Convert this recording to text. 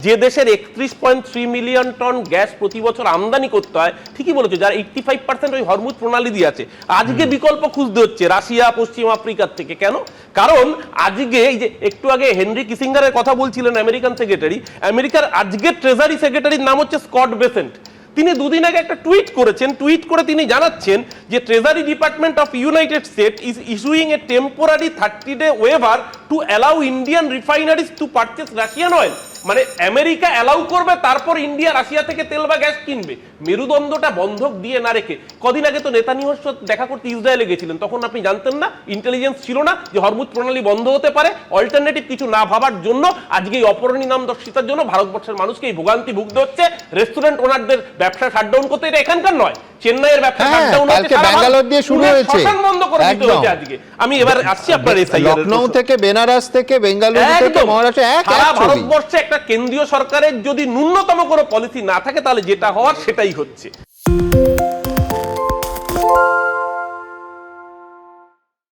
যে দেশের 31.3 million ton gas প্রতি বছর আমদানি করতে হয়, ঠিকই বলেছো, যার 85% ওই হরমুজ প্রণালী দিয়ে আছে, আজকে বিকল্প খুঁজতে হচ্ছে রাশিয়া, পশ্চিম আফ্রিকার থেকে। কেন? কারণ আজকে এই যে একটু আগে হেনরি কিসিঙ্গারের কথা বলছিলেন, আমেরিকান সেক্রেটারি, আমেরিকার আজকের ট্রেজারি সেক্রেটারির নাম হচ্ছে স্কট বেসেন্ট। তিনি দুদিন আগে একটা টুইট করেছেন। টুইট করে তিনি জানাচ্ছেন যে treasury department of United State is issuing a temporary 30-day waiver to allow Indian refineries to purchase Russian oil. মানে আমেরিকা অ্যালাউ করবে, তারপর ইন্ডিয়া রাশিয়া থেকে তেল বা গ্যাস কিনবে। মেরুদণ্ডটা বন্ধক দিয়ে না রেখে, কদিন আগে তো নেতানিয়াহুর সাথে দেখা করতে ইসরায়েলে গেছিলেন, তখন আপনি জানতেন না, ইন্টেলিজেন্স ছিল না যে হরমুজ প্রণালী বন্ধ হতে পারে। অল্টারনেটিভ কিছু না ভাবার জন্য আজকে এই অপরাধী নাম দর্শিতার জন্য ভারতবর্ষের মানুষকে এই ভোগান্তি ভুগতে হচ্ছে। রেস্টুরেন্ট ওনারদের ব্যবসা শাটডাউন করতে, এটা এখানকার নয়, চেন্নাইয়ের ব্যবসা শাটডাউন হচ্ছে, ব্যাঙ্গালোর দিয়ে শুরু হয়েছে, শ্মশান বন্ধ করে দিতে হচ্ছে আজকে। আমি এবার আসছি আপনার লখনউ থেকে, বেনারস থেকে, বেঙ্গালুরু থেকে, মহারাষ্ট্র, সারা ভারতবর্ষে একটা কেন্দ্রীয় সরকারের যদি ন্যূনতম কোনো পলিসি না থাকে, তাহলে যেটা হওয়ার সেটাই হচ্ছে।